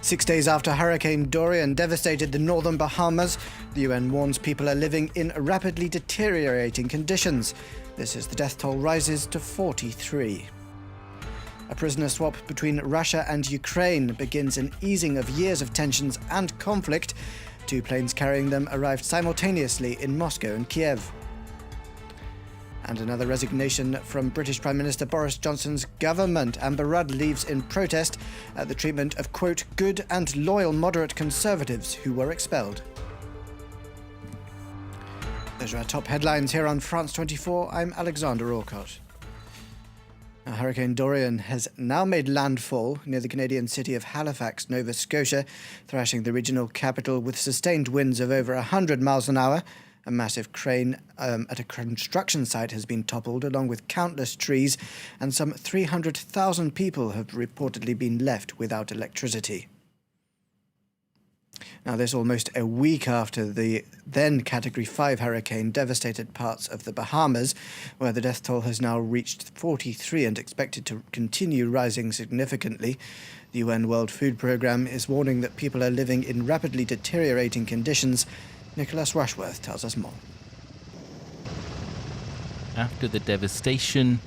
6 days after Hurricane Dorian devastated the northern Bahamas, the UN warns people are living in rapidly deteriorating conditions. This as the death toll rises to 43. A prisoner swap between Russia and Ukraine begins an easing of years of tensions and conflict. 2 planes carrying them arrived simultaneously in Moscow and Kiev. And another resignation from British Prime Minister Boris Johnson's government. Amber Rudd leaves in protest at the treatment of, quote, good and loyal moderate conservatives who were expelled. Those are our top headlines here on France 24. I'm Alexander Orcott. Hurricane Dorian has now made landfall near the Canadian city of Halifax, Nova Scotia, thrashing the regional capital with sustained winds of over 100 miles an hour. A massive crane at a construction site has been toppled, along with countless trees, and some 300,000 people have reportedly been left without electricity. Now, this almost a week after the then Category 5 hurricane devastated parts of the Bahamas, where the death toll has now reached 43 and expected to continue rising significantly. The UN World Food Programme is warning that people are living in rapidly deteriorating conditions. Nicholas Rushworth tells us more. After the devastation,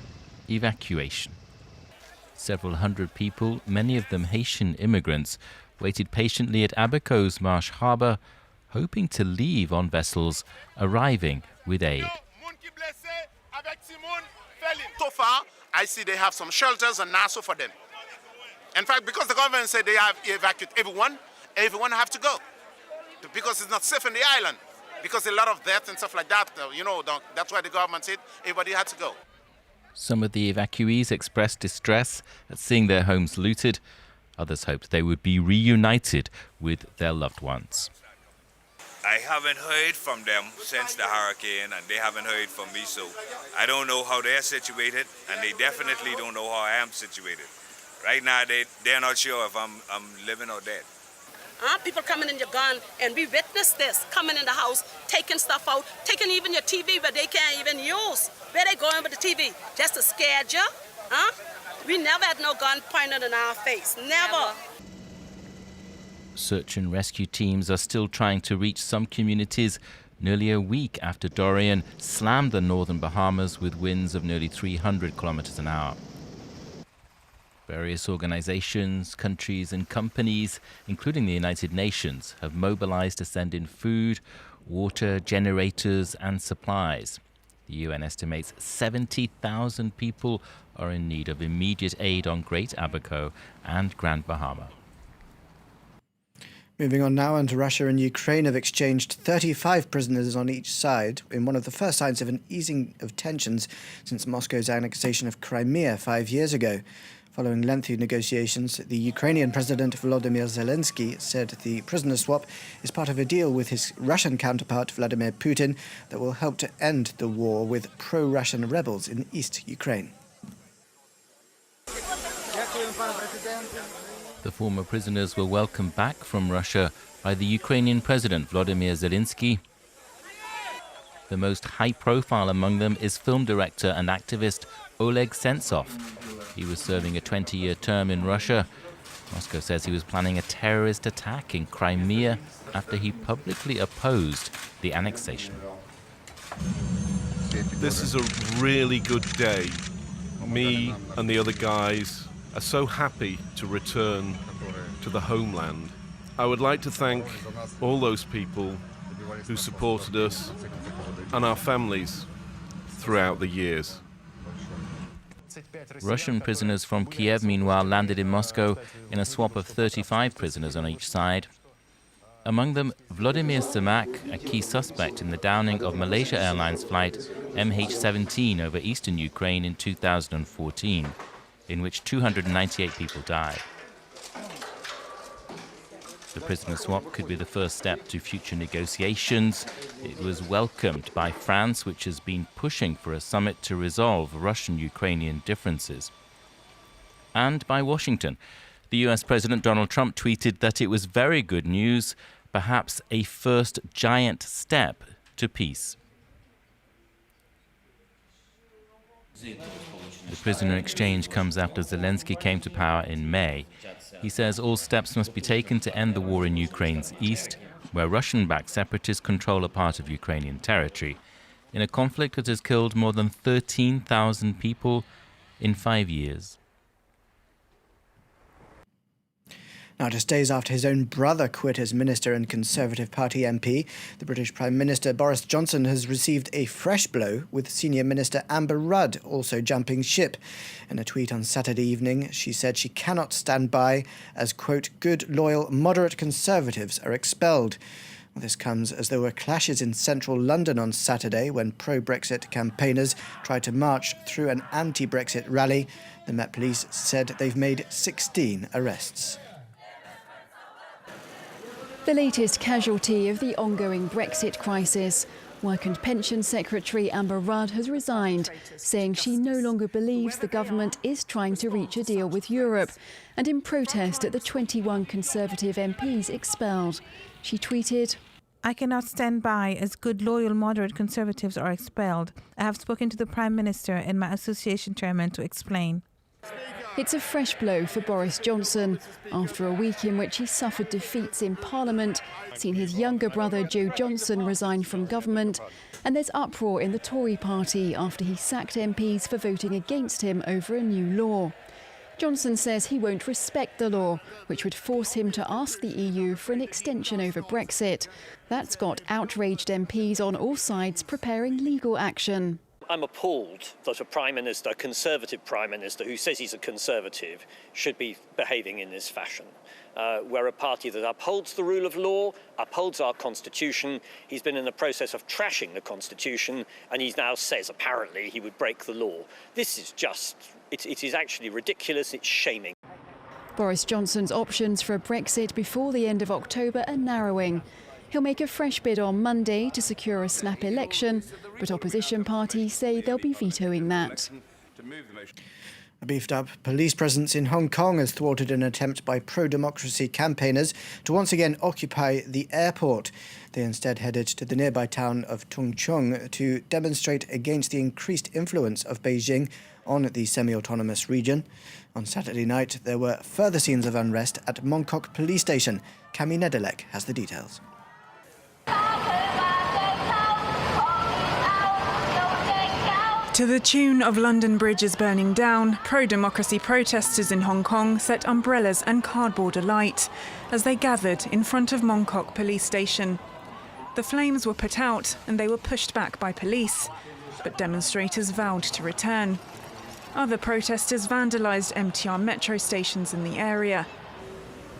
evacuation. Several hundred people, many of them Haitian immigrants, waited patiently at Abaco's Marsh Harbour, hoping to leave on vessels arriving with aid. So far, I see they have some shelters in Nassau for them. In fact, because the government said they have evacuated everyone have to go. Because it's not safe in the island. Because a lot of death and stuff like that, that's why the government said everybody had to go. Some of the evacuees expressed distress at seeing their homes looted. Others hoped they would be reunited with their loved ones. I haven't heard from them since the hurricane, and they haven't heard from me, so I don't know how they're situated, and they definitely don't know how I am situated. Right now, they're not sure if I'm living or dead. People coming in your gun, and we witnessed this, coming in the house, taking stuff out, taking even your TV where they can't even use. Where they going with the TV? Just to scare you? We never had no gun pointed in our face. Never. Search and rescue teams are still trying to reach some communities nearly a week after Dorian slammed the northern Bahamas with winds of nearly 300 kilometers an hour. Various organizations, countries and companies, including the United Nations, have mobilized to send in food, water, generators and supplies. The UN estimates 70,000 people are in need of immediate aid on Great Abaco and Grand Bahama. Moving on now, and Russia and Ukraine have exchanged 35 prisoners on each side in one of the first signs of an easing of tensions since Moscow's annexation of Crimea 5 years ago. Following lengthy negotiations, the Ukrainian President Volodymyr Zelensky said the prisoner swap is part of a deal with his Russian counterpart Vladimir Putin that will help to end the war with pro-Russian rebels in East Ukraine. The former prisoners were welcomed back from Russia by the Ukrainian President Volodymyr Zelensky. The most high-profile among them is film director and activist Oleg Sentsov. He was serving a 20-year term in Russia. Moscow says he was planning a terrorist attack in Crimea after he publicly opposed the annexation. This is a really good day. Me and the other guys are so happy to return to the homeland. I would like to thank all those people who supported us and our families throughout the years. Russian prisoners from Kiev, meanwhile, landed in Moscow in a swap of 35 prisoners on each side. Among them, Vladimir Semak, a key suspect in the downing of Malaysia Airlines flight MH17 over eastern Ukraine in 2014, in which 298 people died. The prisoner swap could be the first step to future negotiations. It was welcomed by France, which has been pushing for a summit to resolve Russian-Ukrainian differences. And by Washington. The US President Donald Trump tweeted that it was very good news, perhaps a first giant step to peace. The prisoner exchange comes after Zelensky came to power in May. He says all steps must be taken to end the war in Ukraine's east, where Russian-backed separatists control a part of Ukrainian territory, in a conflict that has killed more than 13,000 people in 5 years. Now, just days after his own brother quit as minister and Conservative Party MP, the British Prime Minister Boris Johnson has received a fresh blow, with senior minister Amber Rudd also jumping ship. In a tweet on Saturday evening, she said she cannot stand by as, quote, good, loyal, moderate Conservatives are expelled. Well, this comes as there were clashes in central London on Saturday when pro-Brexit campaigners tried to march through an anti-Brexit rally. The Met Police said they've made 16 arrests. The latest casualty of the ongoing Brexit crisis. Work and Pension Secretary Amber Rudd has resigned, saying she no longer believes the government is trying to reach a deal with Europe, and in protest at the 21 Conservative MPs expelled. She tweeted, I cannot stand by as good, loyal, moderate Conservatives are expelled. I have spoken to the Prime Minister and my association chairman to explain. It's a fresh blow for Boris Johnson after a week in which he suffered defeats in Parliament, seen his younger brother Joe Johnson resign from government, and there's uproar in the Tory party after he sacked MPs for voting against him over a new law. Johnson says he won't respect the law, which would force him to ask the EU for an extension over Brexit. That's got outraged MPs on all sides preparing legal action. I'm appalled that a Prime Minister, a Conservative Prime Minister, who says he's a Conservative, should be behaving in this fashion. We're a party that upholds the rule of law, upholds our Constitution. He's been in the process of trashing the Constitution, and he now says, apparently, he would break the law. This is just, it is actually ridiculous, it's shaming. Boris Johnson's options for a Brexit before the end of October are narrowing. He'll make a fresh bid on Monday to secure a snap election, but opposition parties say they'll be vetoing that. A beefed-up police presence in Hong Kong has thwarted an attempt by pro-democracy campaigners to once again occupy the airport. They instead headed to the nearby town of Tung Chung to demonstrate against the increased influence of Beijing on the semi-autonomous region. On Saturday night, there were further scenes of unrest at Mongkok police station. Cami Nedelek has the details. To the tune of London Bridge is burning down, pro-democracy protesters in Hong Kong set umbrellas and cardboard alight as they gathered in front of Mongkok police station. The flames were put out and they were pushed back by police, but demonstrators vowed to return. Other protesters vandalised MTR metro stations in the area.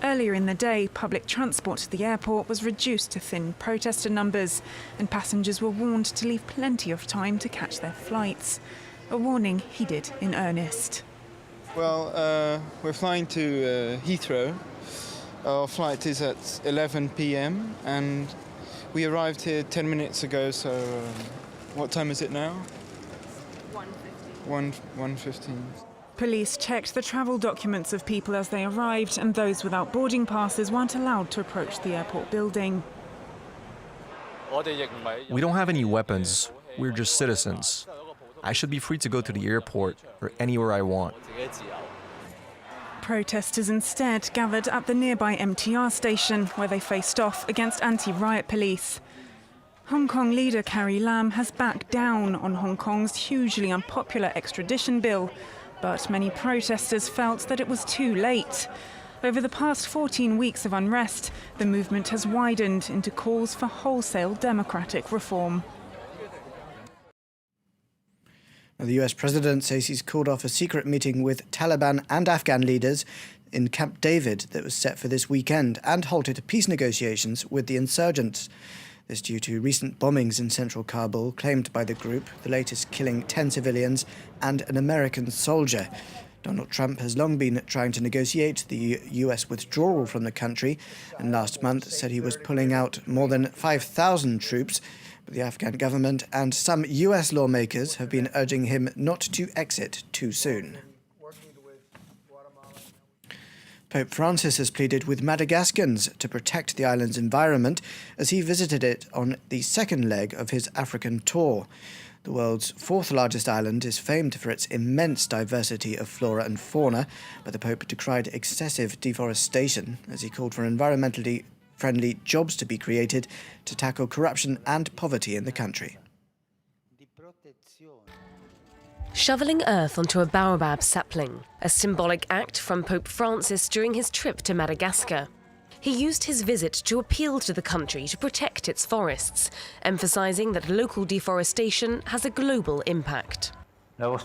Earlier in the day, public transport to the airport was reduced to thin protester numbers, and passengers were warned to leave plenty of time to catch their flights. A warning heeded in earnest. Well, we're flying to Heathrow. Our flight is at 11 p.m. and we arrived here 10 minutes ago, so what time is it now? 1:15. Police checked the travel documents of people as they arrived, and those without boarding passes weren't allowed to approach the airport building. We don't have any weapons. We're just citizens. I should be free to go to the airport or anywhere I want. Protesters instead gathered at the nearby MTR station, where they faced off against anti-riot police. Hong Kong leader Carrie Lam has backed down on Hong Kong's hugely unpopular extradition bill, but many protesters felt that it was too late. Over the past 14 weeks of unrest, the movement has widened into calls for wholesale democratic reform. The US president says he's called off a secret meeting with Taliban and Afghan leaders in Camp David that was set for this weekend, and halted peace negotiations with the insurgents. This due to recent bombings in central Kabul claimed by the group, the latest killing 10 civilians and an American soldier. Donald Trump has long been trying to negotiate the US withdrawal from the country, and last month said he was pulling out more than 5,000 troops. But the Afghan government and some US lawmakers have been urging him not to exit too soon. Pope Francis has pleaded with Madagascans to protect the island's environment as he visited it on the second leg of his African tour. The world's fourth largest island is famed for its immense diversity of flora and fauna, but the Pope decried excessive deforestation as he called for environmentally friendly jobs to be created to tackle corruption and poverty in the country. Shoveling earth onto a baobab sapling, a symbolic act from Pope Francis during his trip to Madagascar. He used his visit to appeal to the country to protect its forests, emphasising that local deforestation has a global impact. Your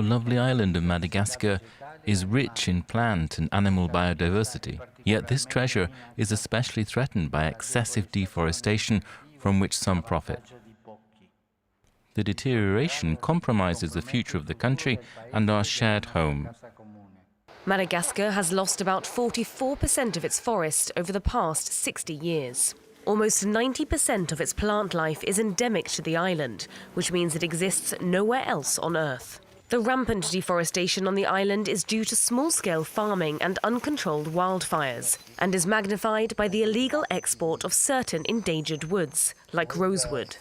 lovely island of Madagascar is rich in plant and animal biodiversity, yet this treasure is especially threatened by excessive deforestation from which some profit. The deterioration compromises the future of the country and our shared home. Madagascar has lost about 44% of its forest over the past 60 years. Almost 90% of its plant life is endemic to the island, which means it exists nowhere else on Earth. The rampant deforestation on the island is due to small-scale farming and uncontrolled wildfires, and is magnified by the illegal export of certain endangered woods, like rosewood.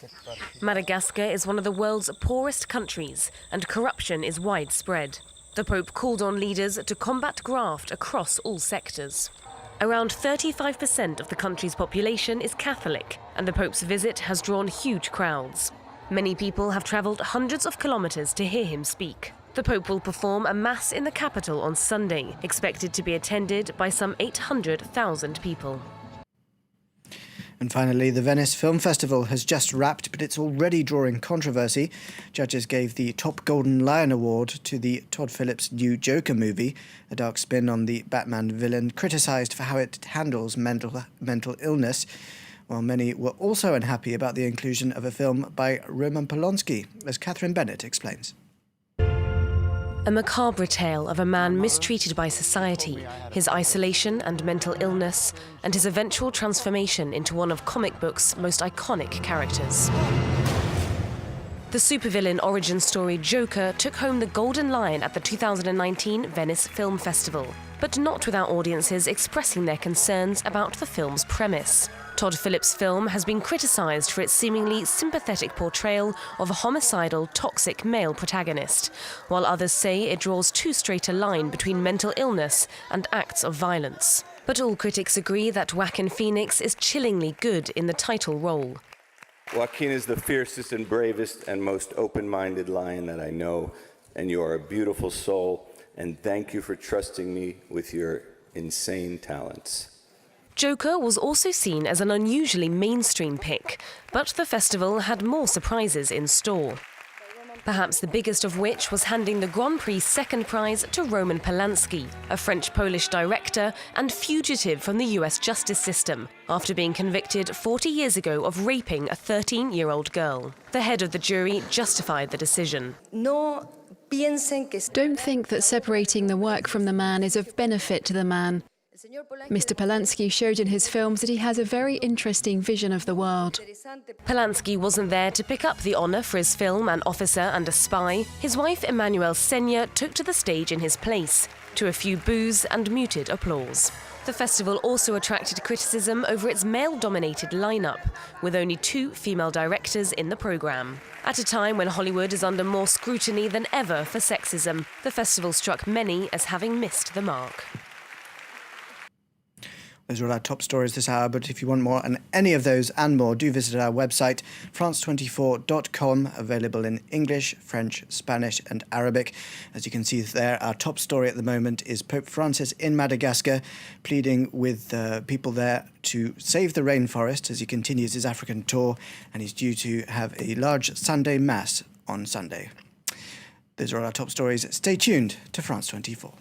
Madagascar is one of the world's poorest countries, and corruption is widespread. The Pope called on leaders to combat graft across all sectors. Around 35% of the country's population is Catholic, and the Pope's visit has drawn huge crowds. Many people have travelled hundreds of kilometres to hear him speak. The Pope will perform a Mass in the capital on Sunday, expected to be attended by some 800,000 people. And finally, the Venice Film Festival has just wrapped, but it's already drawing controversy. Judges gave the Top Golden Lion Award to the Todd Phillips' new Joker movie, a dark spin on the Batman villain, criticised for how it handles mental illness, while many were also unhappy about the inclusion of a film by Roman Polanski, as Catherine Bennett explains. A macabre tale of a man mistreated by society, his isolation and mental illness, and his eventual transformation into one of comic books' most iconic characters. The supervillain origin story Joker took home the Golden Lion at the 2019 Venice Film Festival, but not without audiences expressing their concerns about the film's premise. Todd Phillips' film has been criticised for its seemingly sympathetic portrayal of a homicidal, toxic male protagonist, while others say it draws too straight a line between mental illness and acts of violence. But all critics agree that Joaquin Phoenix is chillingly good in the title role. Joaquin is the fiercest and bravest and most open-minded lion that I know, and you are a beautiful soul, and thank you for trusting me with your insane talents. Joker was also seen as an unusually mainstream pick, but the festival had more surprises in store. Perhaps the biggest of which was handing the Grand Prix second prize to Roman Polanski, a French-Polish director and fugitive from the US justice system, after being convicted 40 years ago of raping a 13-year-old girl. The head of the jury justified the decision. Don't think that separating the work from the man is of benefit to the man. Mr. Polanski showed in his films that he has a very interesting vision of the world. Polanski wasn't there to pick up the honour for his film An Officer and a Spy. His wife Emmanuelle Senya took to the stage in his place, to a few boos and muted applause. The festival also attracted criticism over its male-dominated lineup, with only 2 female directors in the programme. At a time when Hollywood is under more scrutiny than ever for sexism, the festival struck many as having missed the mark. Those are all our top stories this hour, but if you want more on any of those and more, do visit our website, france24.com, available in English, French, Spanish and Arabic. As you can see there, our top story at the moment is Pope Francis in Madagascar, pleading with people there to save the rainforest as he continues his African tour, and he's due to have a large Sunday Mass on Sunday. Those are all our top stories. Stay tuned to France 24.